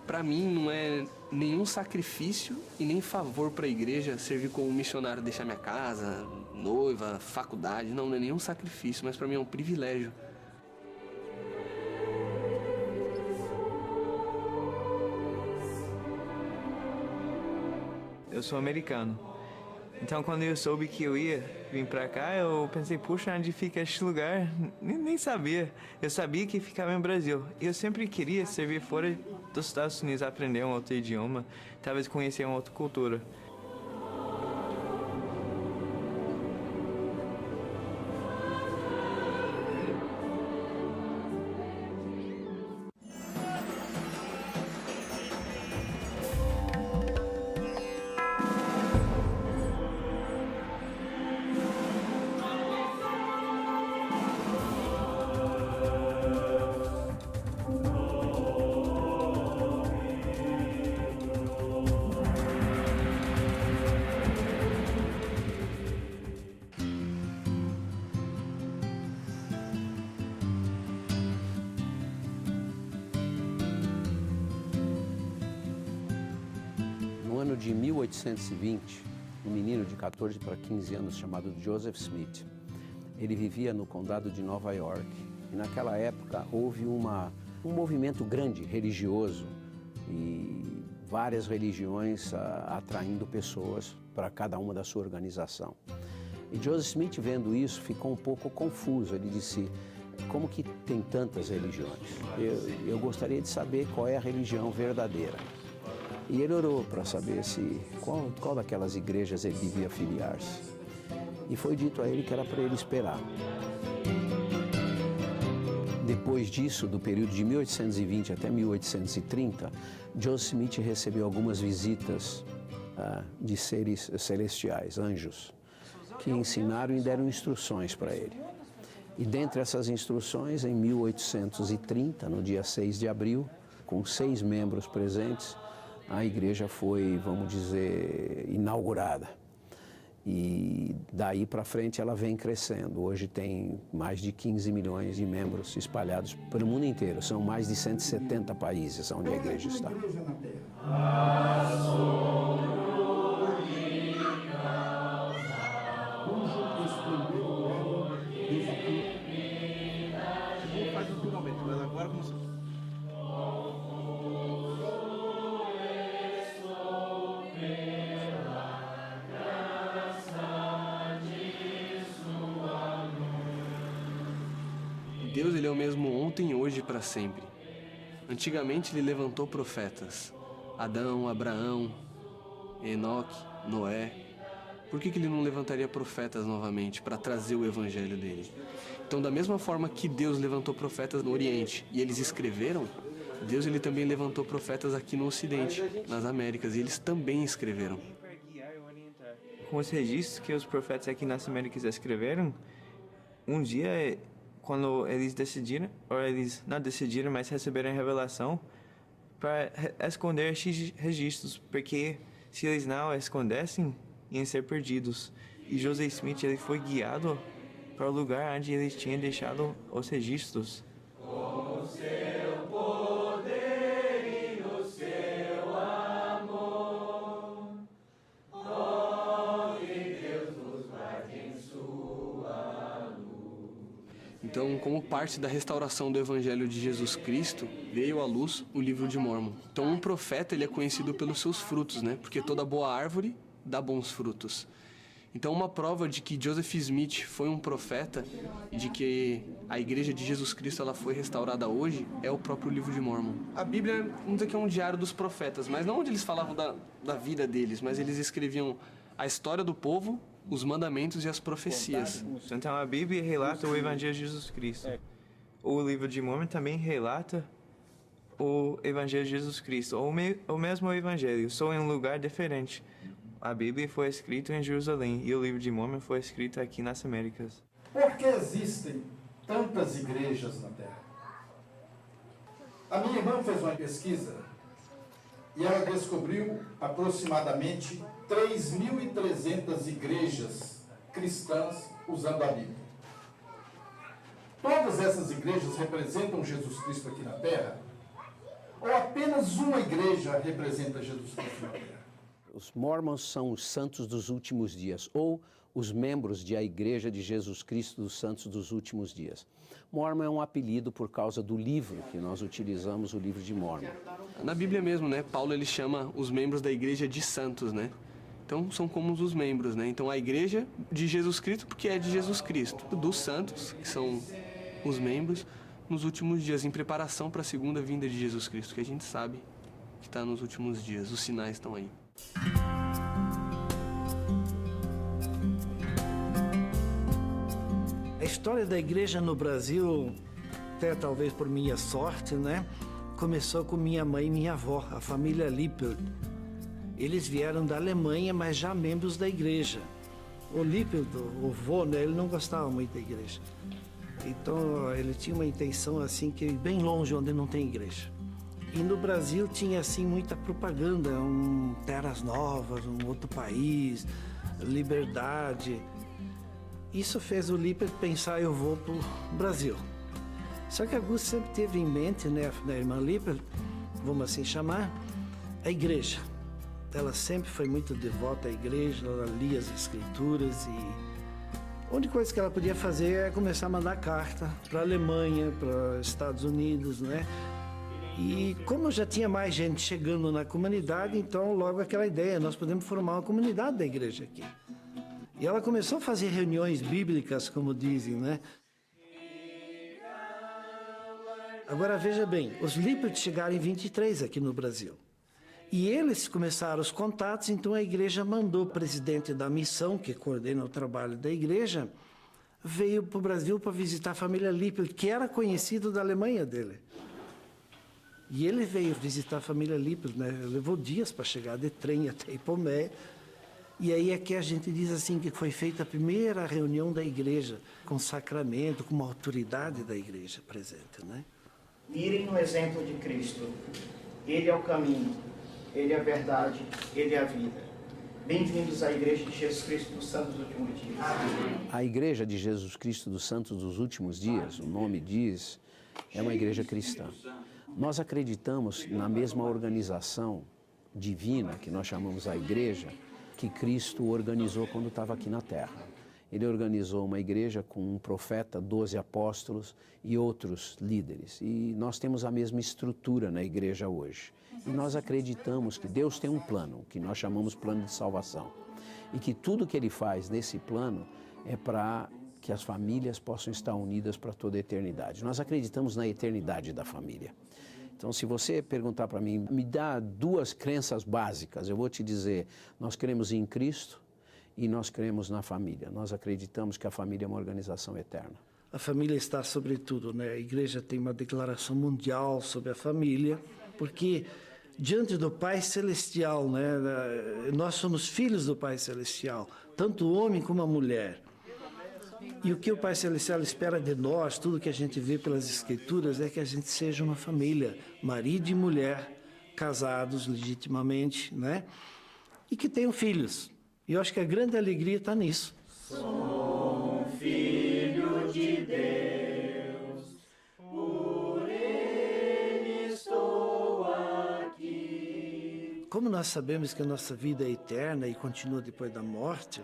Para mim não é nenhum sacrifício e nem favor para a igreja servir como missionário, deixar minha casa, noiva, faculdade. Não é nenhum sacrifício, mas para mim é um privilégio. Eu sou americano. Então, quando eu soube que eu ia vir pra cá, eu pensei, puxa, onde fica este lugar? Nem sabia. Eu sabia que ficava no Brasil. E eu sempre queria servir fora dos Estados Unidos, aprender um outro idioma, talvez conhecer uma outra cultura. No ano de 1820, um menino de 14 para 15 anos chamado Joseph Smith, ele vivia no condado de Nova York. E naquela época houve um movimento grande religioso e várias religiões atraindo pessoas para cada uma da sua organização. E Joseph Smith, vendo isso, ficou um pouco confuso. Ele disse, como que tem tantas religiões? Eu gostaria de saber qual é a religião verdadeira. E ele orou para saber qual daquelas igrejas ele devia filiar-se. E foi dito a ele que era para ele esperar. Depois disso, do período de 1820 até 1830, Joseph Smith recebeu algumas visitas de seres celestiais, anjos, que ensinaram e deram instruções para ele. E dentre essas instruções, em 1830, no dia 6 de abril, com 6 membros presentes, a igreja foi, vamos dizer, inaugurada. E daí para frente ela vem crescendo. Hoje tem mais de 15 milhões de membros espalhados pelo mundo inteiro. São mais de 170 países onde a igreja está. Deus, ele é o mesmo ontem, hoje e para sempre. Antigamente ele levantou profetas, Adão, Abraão, Enoque, Noé. Por que ele não levantaria profetas novamente para trazer o evangelho dele? Então, da mesma forma que Deus levantou profetas no Oriente e eles escreveram, Deus ele também levantou profetas aqui no Ocidente, nas Américas, e eles também escreveram. Com os registros que os profetas aqui nas Américas escreveram, um dia, quando eles decidiram, ou eles não decidiram, mas receberam a revelação para esconder esses registros, porque se eles não escondessem, iam ser perdidos. E Joseph Smith ele foi guiado para o lugar onde eles tinham deixado os registros. Com o seu poder e o seu amor, Deus nos guarde em sua luz. Então, como parte da restauração do Evangelho de Jesus Cristo, veio à luz o livro de Mórmon. Então, um profeta ele é conhecido pelos seus frutos, né? Porque toda boa árvore dá bons frutos. Então, uma prova de que Joseph Smith foi um profeta e de que a Igreja de Jesus Cristo ela foi restaurada hoje é o próprio livro de Mórmon. A Bíblia, vamos dizer que é um diário dos profetas, mas não onde eles falavam da vida deles, mas eles escreviam a história do povo, os mandamentos e as profecias. Então, a Bíblia relata o Evangelho de Jesus Cristo. O livro de Mórmon também relata o Evangelho de Jesus Cristo, ou o mesmo Evangelho, só em um lugar diferente. A Bíblia foi escrita em Jerusalém e o livro de Mórmon foi escrito aqui nas Américas. Por que existem tantas igrejas na Terra? A minha irmã fez uma pesquisa e ela descobriu aproximadamente 3.300 igrejas cristãs usando a Bíblia. Todas essas igrejas representam Jesus Cristo aqui na Terra? Ou apenas uma igreja representa Jesus Cristo na terra? Os Mormons são os santos dos últimos dias, ou os membros da Igreja de Jesus Cristo dos Santos dos Últimos Dias. Mormon é um apelido por causa do livro que nós utilizamos, o livro de Mormon. Na Bíblia mesmo, né, Paulo ele chama os membros da igreja de santos, né? Então são como os membros, né? Então a igreja de Jesus Cristo, porque é de Jesus Cristo. Dos santos, que são os membros, nos últimos dias, em preparação para a segunda vinda de Jesus Cristo, que a gente sabe que está nos últimos dias, os sinais estão aí. A história da igreja no Brasil, até talvez por minha sorte, né? Começou com minha mãe e minha avó, a família Lippert. Eles vieram da Alemanha, mas já membros da igreja. O Lippert, o vô, né, ele não gostava muito da igreja. Então, ele tinha uma intenção assim, que bem longe onde não tem igreja. E no Brasil tinha assim muita propaganda, terras novas, um outro país, liberdade. Isso fez o Lippert pensar, eu vou para o Brasil. Só que Augusto sempre teve em mente, né, a irmã Lippert, vamos assim chamar, a igreja. Ela sempre foi muito devota à igreja, ela lia as escrituras e a única coisa que ela podia fazer é começar a mandar carta para a Alemanha, para os Estados Unidos, né? E como já tinha mais gente chegando na comunidade, então logo aquela ideia, nós podemos formar uma comunidade da igreja aqui. E ela começou a fazer reuniões bíblicas, como dizem, né? Agora veja bem, os Lippert chegaram em 23 aqui no Brasil. E eles começaram os contatos, então a igreja mandou o presidente da missão, que coordena o trabalho da igreja, veio para o Brasil para visitar a família Lippert, que era conhecido da Alemanha dele. E ele veio visitar a família Lippert, né? Levou dias para chegar de trem até Ipomé. E aí é que a gente diz assim que foi feita a primeira reunião da igreja, com sacramento, com uma autoridade da igreja presente, né? Mirem no exemplo de Cristo. Ele é o caminho, Ele é a verdade, Ele é a vida. Bem-vindos à Igreja de Jesus Cristo dos Santos dos Últimos Dias. A Igreja de Jesus Cristo dos Santos dos Últimos Dias, o nome diz, é uma igreja cristã. Nós acreditamos na mesma organização divina, que nós chamamos a igreja, que Cristo organizou quando estava aqui na Terra. Ele organizou uma igreja com um profeta, 12 apóstolos e outros líderes. E nós temos a mesma estrutura na igreja hoje. E nós acreditamos que Deus tem um plano, que nós chamamos plano de salvação. E que tudo que Ele faz nesse plano é para que as famílias possam estar unidas para toda a eternidade. Nós acreditamos na eternidade da família. Então, se você perguntar para mim, me dá duas crenças básicas, eu vou te dizer, nós cremos em Cristo e nós cremos na família. Nós acreditamos que a família é uma organização eterna. A família está sobre tudo, né? A igreja tem uma declaração mundial sobre a família, porque diante do Pai Celestial, né? Nós somos filhos do Pai Celestial, tanto o homem como a mulher. E o que o Pai Celestial espera de nós, tudo que a gente vê pelas Escrituras, é que a gente seja uma família, marido e mulher, casados legitimamente, né? E que tenham filhos. E eu acho que a grande alegria está nisso. Sou um filho de Deus, por Ele estou aqui. Como nós sabemos que a nossa vida é eterna e continua depois da morte,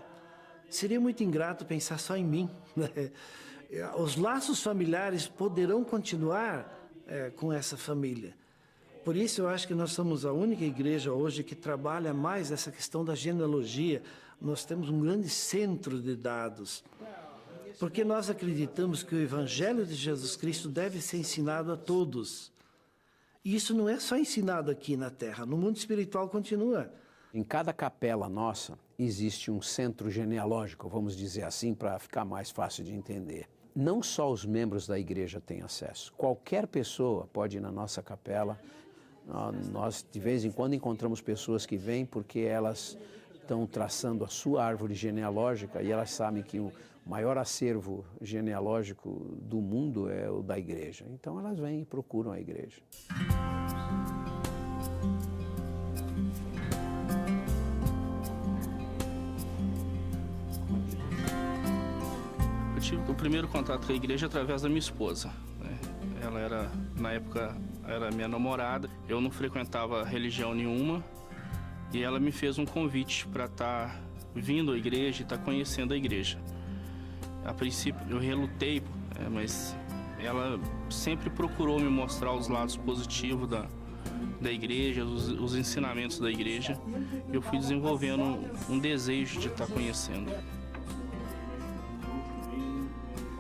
seria muito ingrato pensar só em mim, né? Os laços familiares poderão continuar com essa família. Por isso eu acho que nós somos a única igreja hoje que trabalha mais essa questão da genealogia. Nós temos um grande centro de dados, porque nós acreditamos que o Evangelho de Jesus Cristo deve ser ensinado a todos. E isso não é só ensinado aqui na Terra, no mundo espiritual continua. Em cada capela nossa existe um centro genealógico, vamos dizer assim, para ficar mais fácil de entender. Não só os membros da igreja têm acesso. Qualquer pessoa pode ir na nossa capela. Nós, de vez em quando, encontramos pessoas que vêm porque elas estão traçando a sua árvore genealógica e elas sabem que o maior acervo genealógico do mundo é o da igreja. Então elas vêm e procuram a igreja. Eu tive o primeiro contato com a igreja através da minha esposa, né? Ela era na época era minha namorada, eu não frequentava religião nenhuma e ela me fez um convite para estar vindo à igreja e estar conhecendo a igreja. A princípio eu relutei, mas ela sempre procurou me mostrar os lados positivos da igreja, os ensinamentos da igreja. Eu fui desenvolvendo um desejo de estar conhecendo.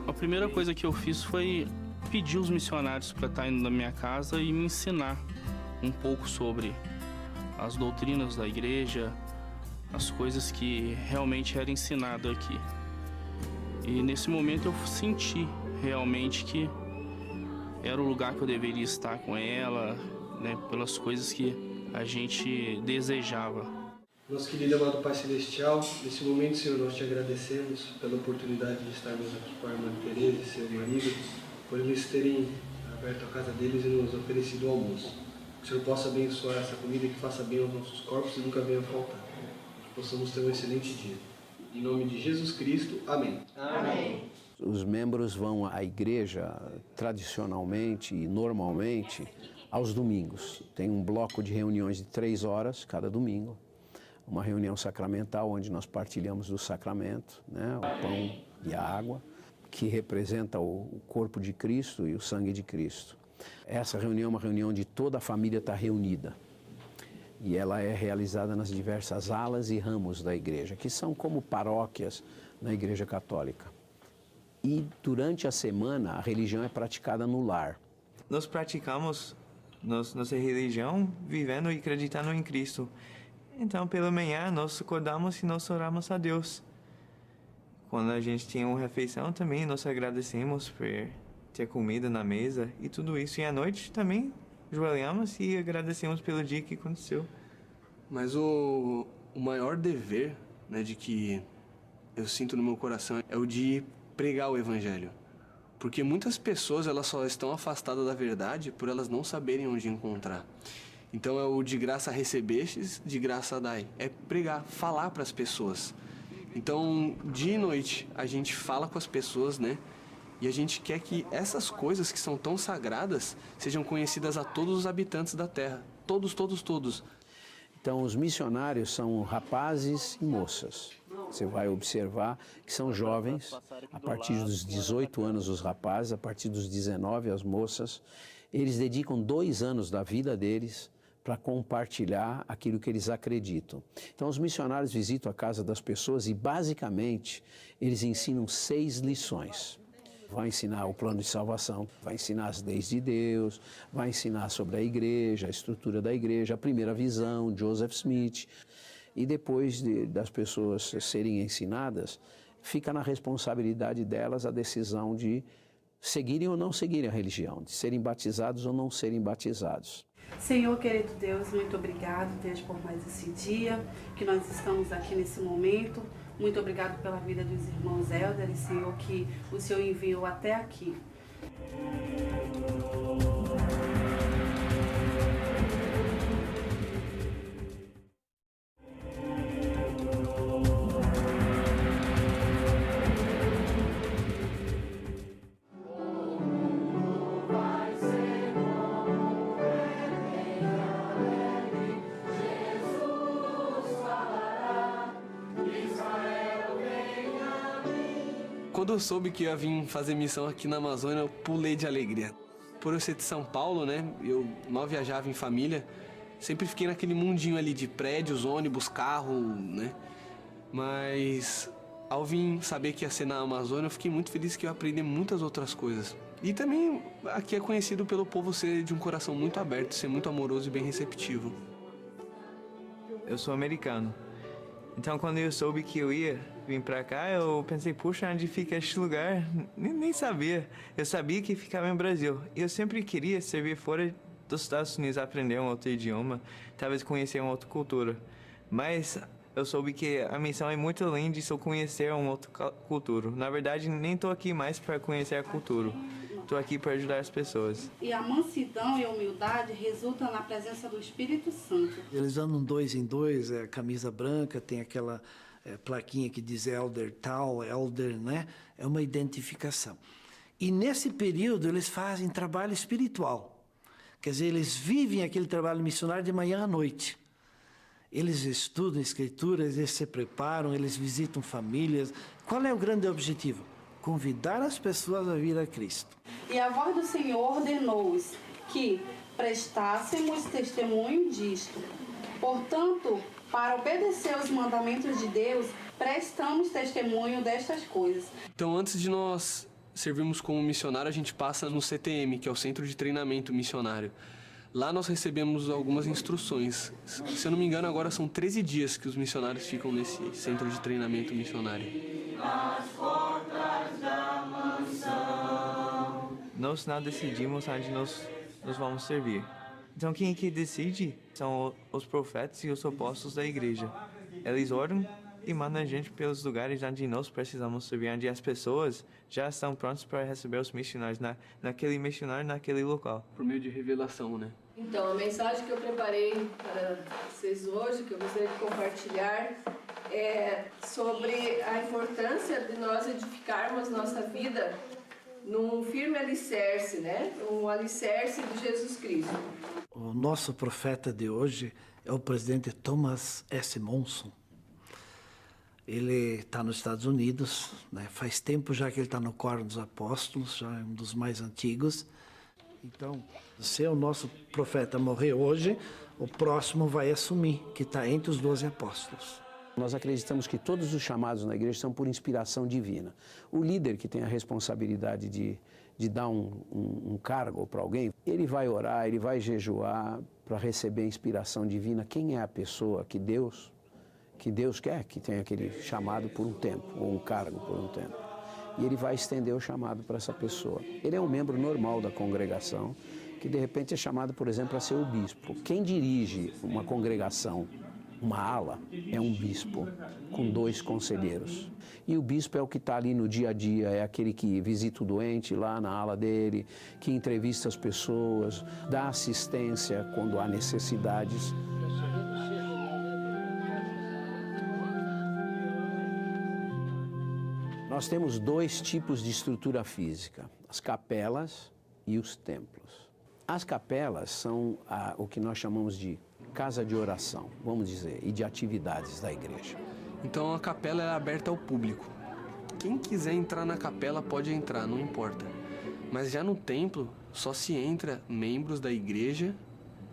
A primeira coisa que eu fiz foi pedir os missionários para estar indo na minha casa e me ensinar um pouco sobre as doutrinas da igreja, as coisas que realmente era ensinado aqui. E nesse momento eu senti realmente que era o lugar que eu deveria estar com ela, né, pelas coisas que a gente desejava. Nosso querido amado Pai Celestial, nesse momento, Senhor, nós te agradecemos pela oportunidade de estarmos aqui com a irmã Tereza e seu marido, por eles terem aberto a casa deles e nos oferecido o almoço. Que o Senhor possa abençoar essa comida e que faça bem aos nossos corpos e nunca venha faltar. Que possamos ter um excelente dia. Em nome de Jesus Cristo, amém. Amém. Os membros vão à igreja tradicionalmente e normalmente aos domingos. Tem um bloco de reuniões de 3 horas cada domingo. Uma reunião sacramental onde nós partilhamos do sacramento, né, o pão e a água, que representa o corpo de Cristo e o sangue de Cristo. Essa reunião é uma reunião onde toda a família está reunida. E ela é realizada nas diversas alas e ramos da igreja, que são como paróquias na Igreja Católica. E durante a semana a religião é praticada no lar. Nós praticamos nossa religião vivendo e acreditando em Cristo. Então, pela manhã, nós acordamos e nós oramos a Deus. Quando a gente tinha uma refeição também, nós agradecemos por ter comida na mesa e tudo isso. E à noite também ajoelhamos e agradecemos pelo dia que aconteceu. Mas o maior dever, né, de que eu sinto no meu coração é o de pregar o Evangelho. Porque muitas pessoas elas só estão afastadas da verdade por elas não saberem onde encontrar. Então é o de graça recebestes, de graça dai. É pregar, falar para as pessoas. Então, dia e noite, a gente fala com as pessoas, né? E a gente quer que essas coisas que são tão sagradas sejam conhecidas a todos os habitantes da terra. Todos, todos, todos. Então, os missionários são rapazes e moças. Você vai observar que são jovens, a partir dos 18 anos os rapazes, a partir dos 19 as moças. Eles dedicam 2 anos da vida deles para compartilhar aquilo que eles acreditam. Então, os missionários visitam a casa das pessoas e, basicamente, eles ensinam 6 lições. Vai ensinar o plano de salvação, vai ensinar as leis de Deus, vai ensinar sobre a igreja, a estrutura da igreja, a primeira visão, Joseph Smith. E depois das pessoas serem ensinadas, fica na responsabilidade delas a decisão de seguirem ou não seguirem a religião, de serem batizados ou não serem batizados. Senhor, querido Deus, muito obrigado, Deus, por mais esse dia que nós estamos aqui nesse momento. Muito obrigado pela vida dos irmãos Helder e, Senhor, que o Senhor enviou até aqui. Quando eu soube que eu ia vir fazer missão aqui na Amazônia, eu pulei de alegria. Por eu ser de São Paulo, né, eu mal viajava em família, sempre fiquei naquele mundinho ali de prédios, ônibus, carro, né. Mas ao vir saber que ia ser na Amazônia, eu fiquei muito feliz que eu aprendi muitas outras coisas. E também aqui é conhecido pelo povo ser de um coração muito aberto, ser muito amoroso e bem receptivo. Eu sou americano. Então, quando eu soube que eu ia vir pra cá, eu pensei, puxa, onde fica este lugar? Nem sabia. Eu sabia que ficava em Brasil. E eu sempre queria servir fora dos Estados Unidos, aprender um outro idioma, talvez conhecer uma outra cultura. Mas eu soube que a missão é muito além de só conhecer uma outra cultura. Na verdade, nem estou aqui mais para conhecer a cultura. Estou aqui para ajudar as pessoas. E a mansidão e a humildade resultam na presença do Espírito Santo. Eles andam 2 em 2, camisa branca, tem aquela plaquinha que diz Elder tal, Elder, né? É uma identificação. E nesse período eles fazem trabalho espiritual. Quer dizer, eles vivem aquele trabalho missionário de manhã à noite. Eles estudam escrituras, eles se preparam, eles visitam famílias. Qual é o grande objetivo? Convidar as pessoas a vir a Cristo. E a voz do Senhor ordenou-os que prestássemos testemunho disto. Portanto, para obedecer aos mandamentos de Deus, prestamos testemunho destas coisas. Então, antes de nós servirmos como missionário, a gente passa no CTM, que é o Centro de Treinamento Missionário. Lá nós recebemos algumas instruções. Se eu não me engano, agora são 13 dias que os missionários ficam nesse Centro de Treinamento Missionário. As portas da mansão. Nós não decidimos onde nós vamos servir. Então quem é que decide são os profetas e os apóstolos da igreja. Eles oram e mandam a gente pelos lugares onde nós precisamos servir, onde as pessoas já estão prontas para receber os missionários, naquele missionário, naquele local. Por meio de revelação, né? Então, a mensagem que eu preparei para vocês hoje, que eu gostaria de compartilhar, é sobre a importância de nós edificarmos nossa vida num firme alicerce, né? Um alicerce de Jesus Cristo. O nosso profeta de hoje é o presidente Thomas S. Monson. Ele está nos Estados Unidos, né? Faz tempo já que ele está no Quórum dos Apóstolos, já é um dos mais antigos. Então, se o nosso profeta morrer hoje, o próximo vai assumir, que está entre os 12 apóstolos. Nós acreditamos que todos os chamados na igreja são por inspiração divina. O líder que tem a responsabilidade de dar um cargo para alguém, ele vai orar, ele vai jejuar para receber a inspiração divina. Quem é a pessoa que Deus quer que tenha aquele chamado por um tempo, ou um cargo por um tempo? E ele vai estender o chamado para essa pessoa. Ele é um membro normal da congregação, que de repente é chamado, por exemplo, a ser o bispo. Quem dirige uma congregação, uma ala, é um bispo, com 2 conselheiros. E o bispo é o que está ali no dia a dia, é aquele que visita o doente lá na ala dele, que entrevista as pessoas, dá assistência quando há necessidades. Nós temos 2 tipos de estrutura física, as capelas e os templos. As capelas são o que nós chamamos de casa de oração, vamos dizer, e de atividades da igreja. Então a capela é aberta ao público. Quem quiser entrar na capela pode entrar, não importa. Mas já no templo só se entra membros da igreja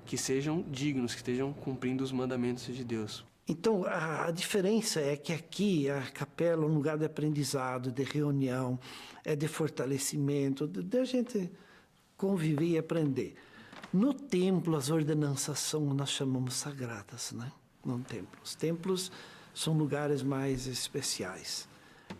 que sejam dignos, que estejam cumprindo os mandamentos de Deus. Então, a diferença é que aqui a capela é um lugar de aprendizado, de reunião, é de fortalecimento, de a gente conviver e aprender. No templo, as ordenanças são, nós chamamos sagradas, né? No templo. Os templos são lugares mais especiais.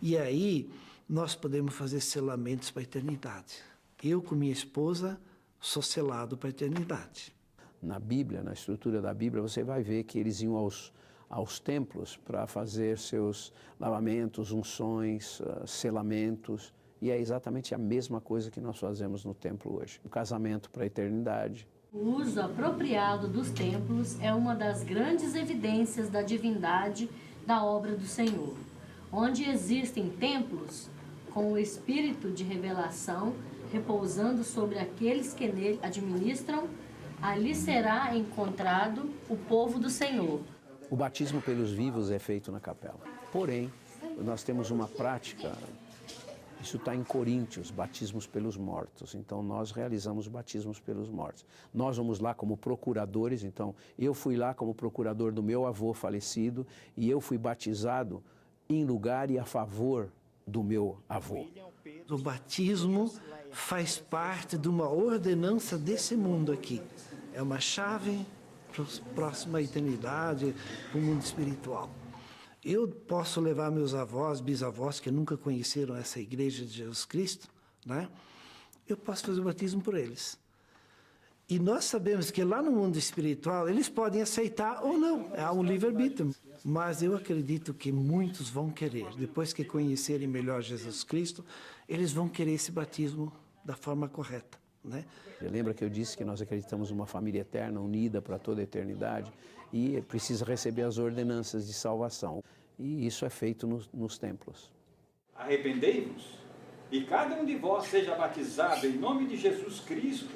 E aí, nós podemos fazer selamentos para a eternidade. Eu, com minha esposa, sou selado para a eternidade. Na Bíblia, na estrutura da Bíblia, você vai ver que eles iam aos templos para fazer seus lavamentos, unções, selamentos. E é exatamente a mesma coisa que nós fazemos no templo hoje. O casamento para a eternidade. O uso apropriado dos templos é uma das grandes evidências da divindade da obra do Senhor. Onde existem templos com o espírito de revelação repousando sobre aqueles que nele administram, ali será encontrado o povo do Senhor. O batismo pelos vivos é feito na capela. Porém, nós temos uma prática, isso está em Coríntios, batismos pelos mortos. Então, nós realizamos batismos pelos mortos. Nós vamos lá como procuradores, então, eu fui lá como procurador do meu avô falecido e eu fui batizado em lugar e a favor do meu avô. O batismo faz parte de uma ordenança desse mundo aqui. É uma chave para a próxima eternidade, para o mundo espiritual. Eu posso levar meus avós, bisavós, que nunca conheceram essa igreja de Jesus Cristo, né? Eu posso fazer o batismo por eles. E nós sabemos que lá no mundo espiritual, eles podem aceitar ou não, há um livre-arbítrio. Mas eu acredito que muitos vão querer, depois que conhecerem melhor Jesus Cristo, eles vão querer esse batismo da forma correta, né? Lembra que eu disse que nós acreditamos numa família eterna, unida para toda a eternidade, e precisa receber as ordenanças de salvação. E isso é feito nos templos. Arrependei-vos e cada um de vós seja batizado em nome de Jesus Cristo,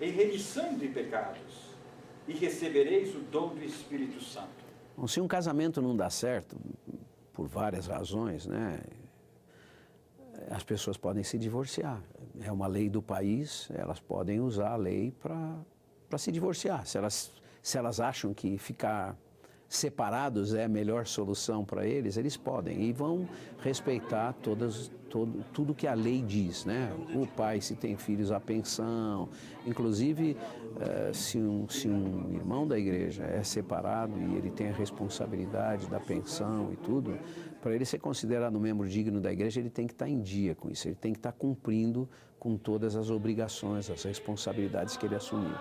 em remissão de pecados, e recebereis o dom do Espírito Santo. Bom, se um casamento não dá certo, por várias razões, né, as pessoas podem se divorciar. É uma lei do país, elas podem usar a lei para se divorciar. Se elas acham que ficar separados é a melhor solução para eles, eles podem e vão respeitar tudo que a lei diz, né? O pai, se tem filhos, a pensão. Inclusive, se um irmão da igreja é separado e ele tem a responsabilidade da pensão e tudo, para ele ser considerado um membro digno da igreja, ele tem que estar em dia com isso, ele tem que estar cumprindo com todas as obrigações, as responsabilidades que ele assumiu.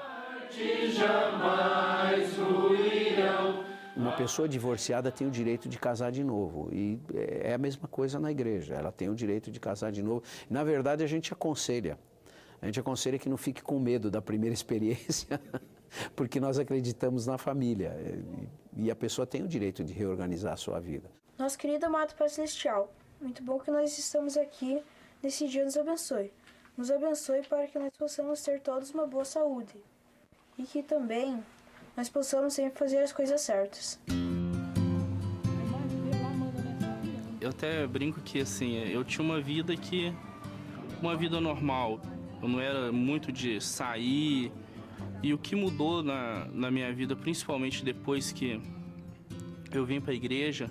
Jamais ruirão. Uma pessoa divorciada tem o direito de casar de novo e é a mesma coisa na igreja, ela tem o direito de casar de novo. Na verdade, a gente aconselha que não fique com medo da primeira experiência, porque nós acreditamos na família e a pessoa tem o direito de reorganizar a sua vida. Nosso querido amado Pai Celestial, muito bom que nós estamos aqui nesse dia, nos abençoe. Nos abençoe para que nós possamos ter todos uma boa saúde e que também nós possamos sempre fazer as coisas certas. Eu até brinco que, assim, eu tinha uma vida normal. Eu não era muito de sair. E o que mudou na minha vida, principalmente depois que eu vim para a igreja,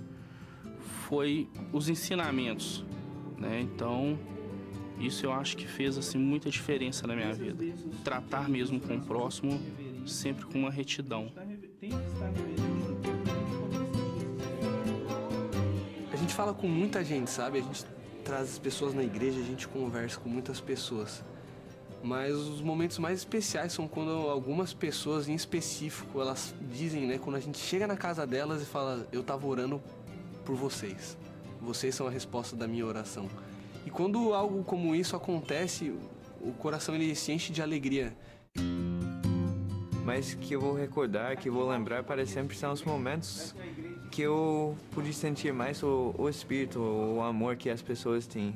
foi os ensinamentos, né? Então, isso eu acho que fez, assim, muita diferença na minha vida. Tratar mesmo com o próximo sempre com uma retidão. A gente fala com muita gente, sabe? A gente traz as pessoas na igreja, a gente conversa com muitas pessoas. Mas os momentos mais especiais são quando algumas pessoas em específico, elas dizem, né? Quando a gente chega na casa delas e fala, eu tava orando por vocês. Vocês são a resposta da minha oração. E quando algo como isso acontece, o coração ele se enche de alegria. Mas que eu vou recordar, que eu vou lembrar para sempre são os momentos que eu pude sentir mais o espírito, o amor que as pessoas têm.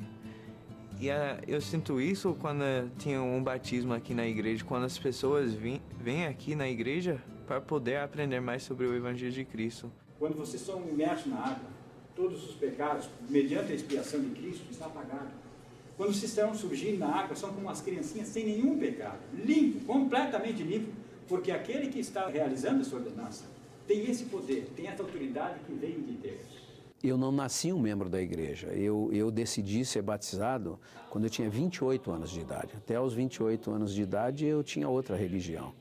E eu sinto isso quando tinha um batismo aqui na igreja, quando as pessoas vêm aqui na igreja para poder aprender mais sobre o Evangelho de Cristo. Quando vocês são imersos na água, todos os pecados, mediante a expiação de Cristo, está apagado. Quando vocês estão surgindo na água, são como as criancinhas sem nenhum pecado, limpo, completamente limpo, porque aquele que está realizando essa ordenança tem esse poder, tem essa autoridade que veio de Deus. Eu não nasci um membro da igreja, eu decidi ser batizado quando eu tinha 28 anos de idade. Até os 28 anos de idade eu tinha outra religião.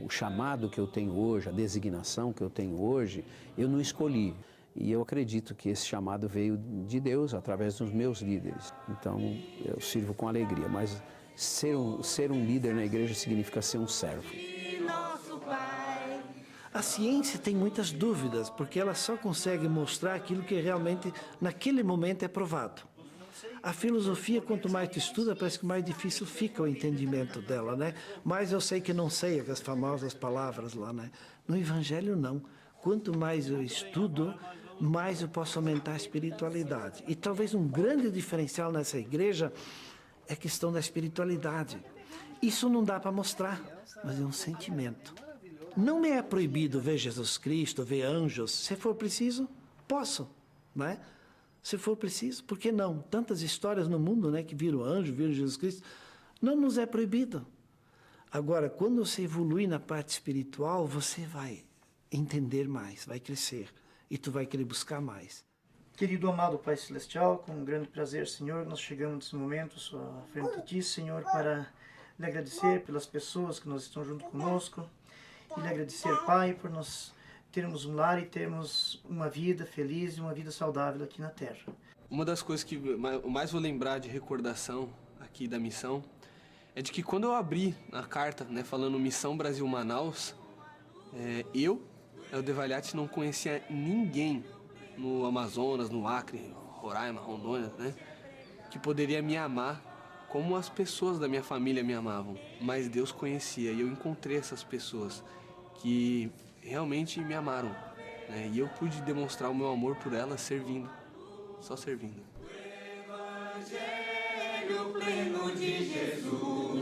O chamado que eu tenho hoje, a designação que eu tenho hoje, eu não escolhi. E eu acredito que esse chamado veio de Deus através dos meus líderes. Então eu sirvo com alegria, mas ser um líder na igreja significa ser um servo. A ciência tem muitas dúvidas, porque ela só consegue mostrar aquilo que realmente, naquele momento, é provado. A filosofia, quanto mais tu estuda, parece que mais difícil fica o entendimento dela, né? Mas eu sei que não sei as famosas palavras lá, né? No Evangelho, não. Quanto mais eu estudo, mais eu posso aumentar a espiritualidade. E talvez um grande diferencial nessa igreja é a questão da espiritualidade. Isso não dá para mostrar, mas é um sentimento. Não me é proibido ver Jesus Cristo, ver anjos. Se for preciso, posso, né? Se for preciso, por que não? Tantas histórias no mundo, né, que viram anjo, viram Jesus Cristo. Não nos é proibido. Agora, quando você evoluir na parte espiritual, você vai entender mais, vai crescer. E tu vai querer buscar mais. Querido amado Pai Celestial, com um grande prazer, Senhor, nós chegamos nesse momento à frente de Ti, Senhor, para lhe agradecer pelas pessoas que nós estão junto conosco. E lhe agradecer, Pai, por nós termos um lar e termos uma vida feliz e uma vida saudável aqui na Terra. Uma das coisas que eu mais vou lembrar de recordação aqui da missão é de que quando eu abri a carta, né, falando Missão Brasil-Manaus, eu, Helder Valiati, não conhecia ninguém no Amazonas, no Acre, Roraima, Rondônia, né, que poderia me amar como as pessoas da minha família me amavam. Mas Deus conhecia e eu encontrei essas pessoas que realmente me amaram, né? E eu pude demonstrar o meu amor por elas servindo. só servindo. Evangelho pleno de Jesus.